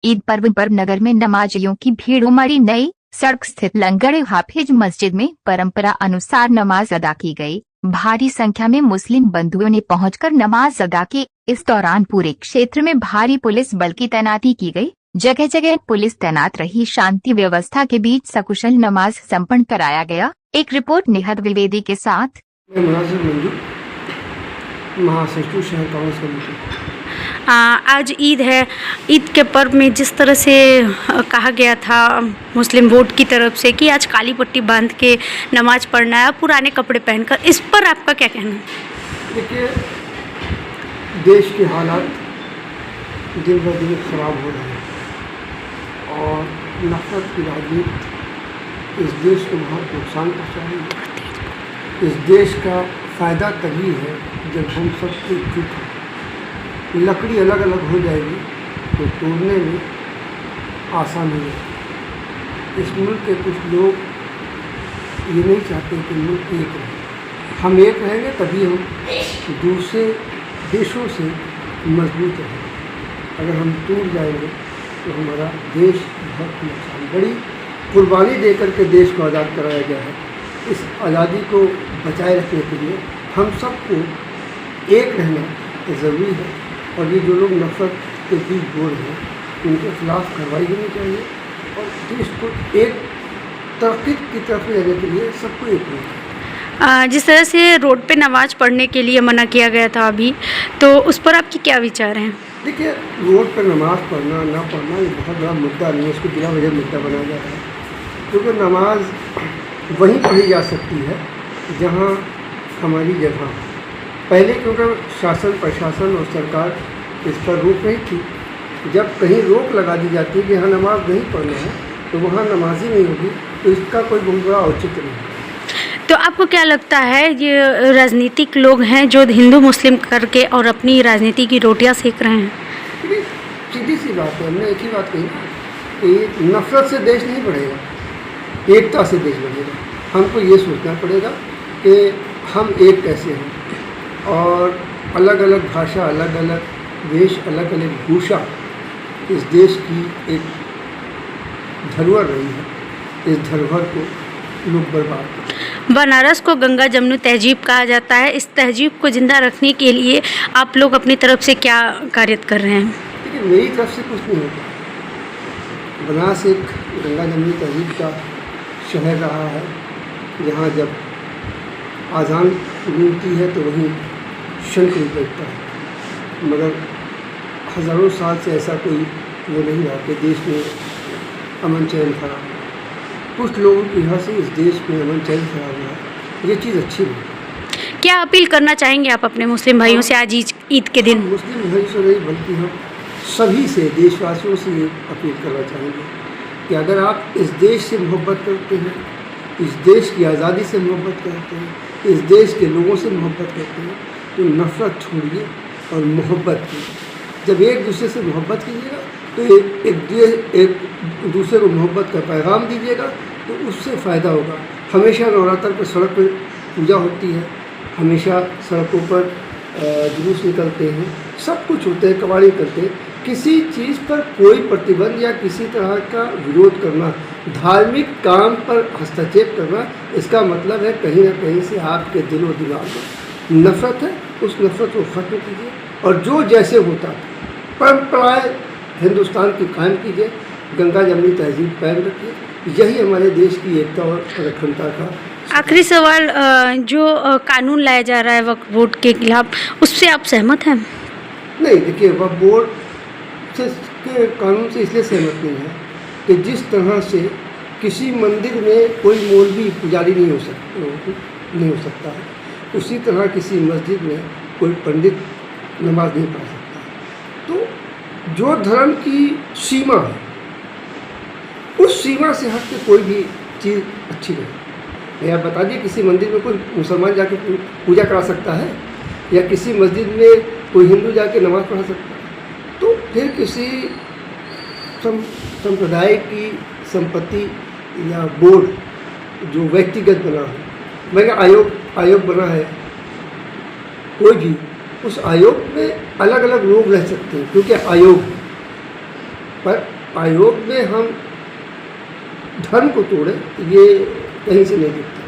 ईद पर्व पर नगर में नमाजियों की भीड़ उमड़ी। नई सड़क स्थित लंगर हाफिज मस्जिद में परंपरा अनुसार नमाज अदा की गई। भारी संख्या में मुस्लिम बंधुओं ने पहुंचकर नमाज अदा की। इस दौरान पूरे क्षेत्र में भारी पुलिस बल की तैनाती की गई। जगह जगह पुलिस तैनात रही। शांति व्यवस्था के बीच सकुशल नमाज संपन्न कराया गया। एक रिपोर्ट निहद द्विवेदी के साथ। महासचिव शहर कांग्रेस कमेटी। आज ईद है। ईद के पर्व में जिस तरह से कहा गया था मुस्लिम बोर्ड की तरफ से कि आज काली पट्टी बांध के नमाज पढ़ना है, पुराने कपड़े पहनकर, इस पर आपका क्या कहना है? देखिए, देश के हालात दिन ब दिन खराब हो रहे हैं और नफरत की राजनीति इस देश को बहुत नुकसान पहुँचा रही है। इस देश का फ़ायदा तभी है जब हम सब एकजुट हों। लकड़ी अलग अलग हो जाएगी तो तोड़ने में आसानी है। इस मुल्क के कुछ लोग ये नहीं चाहते कि मुल्क एक रहे। हम एक रहेंगे तभी हम दूसरे देशों से मजबूत रहेंगे। अगर हम टूट जाएंगे तो हमारा देश बहुत नुकसान। बड़ी कुर्बानी देकर के देश को आज़ाद कराया गया है। इस आज़ादी को बचाए रखने के लिए हम सबको एक रहना ज़रूरी है। और ये जो लोग नफरत के बीच बोल रहे हैं उनके खिलाफ कार्रवाई होनी चाहिए और देश को एक तरक्की की तरफ ले जाने के लिए सबको एक होना चाहिए। जिस तरह से रोड पे नमाज पढ़ने के लिए मना किया गया था अभी, तो उस पर आपकी क्या विचार हैं? देखिए, रोड पर नमाज पढ़ना ना पढ़ना ये बहुत बड़ा मुद्दा नहीं है। इसको बिना वजह मुद्दा बनाया जा रहा है, क्योंकि नमाज वहीं पढ़ी जा सकती है जहाँ हमारी जगह। पहले क्योंकि शासन प्रशासन और सरकार इस पर रोक नहीं थी। जब कहीं रोक लगा दी जाती है कि यहाँ नमाज नहीं पढ़ना है तो वहाँ नमाज ही नहीं होगी, तो इसका कोई बहुत बड़ा औचित्य नहीं। तो आपको क्या लगता है ये राजनीतिक लोग हैं जो हिंदू मुस्लिम करके और अपनी राजनीति की रोटियां सेक रहे हैं? सीधी सी बात है, हमने एक ही बात कही कि नफरत से देश नहीं बढ़ेगा, एकता से देश बढ़ेगा। हमको ये सोचना पड़ेगा कि हम एक कैसे हैं और अलग अलग भाषा, अलग अलग देश, अलग अलग भूषा इस देश की एक धरोहर रही है। इस धरोहर को लोग बर्बाद करते हैं। बनारस को गंगा जमुनी तहजीब कहा जाता है। इस तहजीब को जिंदा रखने के लिए आप लोग अपनी तरफ से क्या कार्य कर रहे हैं? देखिए, मेरी तरफ से कुछ नहीं होता। बनारस एक गंगा जमुनी तहजीब का शहर रहा है, जहाँ जब आज़ान गूंजती है तो वहीं शंख बजता है। मगर हज़ारों साल से ऐसा कोई वो नहीं रहा कि देश में अमन चैन था। कुछ लोगों की वजह से इस देश में अमन चैन खराब हुआ। ये चीज़ अच्छी नहीं। क्या अपील करना चाहेंगे आप अपने मुस्लिम भाइयों से आज ईद के दिन? मुस्लिम भाई से नहीं बल्कि हम सभी से, देशवासियों से ये अपील करना चाहेंगे कि अगर आप इस देश से मोहब्बत करते हैं, इस देश की आज़ादी से मोहब्बत करते हैं, इस देश के लोगों से मोहब्बत करते हैं, तो नफ़रत छोड़िए और मोहब्बत कीजिए। जब एक दूसरे से मोहब्बत कीजिएगा तो एक दूसरे को मोहब्बत का पैगाम दीजिएगा तो उससे फ़ायदा होगा। हमेशा नवरात्र पर सड़क पर पूजा होती है, हमेशा सड़कों पर जुलूस निकलते हैं, सब कुछ होते हैं, कवाड़ी करते हैं। किसी चीज़ पर कोई प्रतिबंध या किसी तरह का विरोध करना, धार्मिक काम पर हस्तक्षेप करना, इसका मतलब है कहीं ना कहीं से आपके दिल और दिमाग में नफ़रत है। उस नफ़रत को ख़त्म कीजिए और जो जैसे होता था परंपराएँ हिंदुस्तान की कायम कीजिए, गंगा जमुनी तहजीब कायम रखिए। यही हमारे देश की एकता और अखंडता का। आखिरी सवाल, जो कानून लाया जा रहा है वक्फ बोर्ड के खिलाफ, उससे आप सहमत हैं? नहीं, देखिए, वक्फ बोर्ड के कानून से इसलिए सहमत नहीं है कि जिस तरह से किसी मंदिर में कोई मौलवी पुजारी नहीं हो सकता है, उसी तरह किसी मस्जिद में कोई पंडित नमाज नहीं पढ़ सकता। तो जो धर्म की सीमा है उस सीमा से हट के कोई भी चीज़ अच्छी नहीं। आप बता दिए, किसी मंदिर में कोई मुसलमान जाके पूजा करा सकता है या किसी मस्जिद में कोई हिंदू जाके नमाज पढ़ा सकता है? तो फिर किसी संप्रदाय की संपत्ति या बोर्ड जो व्यक्तिगत बना है, मैं आयोग बना है, कोई भी उस आयोग में अलग अलग लोग रह सकते हैं, क्योंकि आयोग पर आयोग में हम धर्म को तोड़े ये कहीं से नहीं दिखता।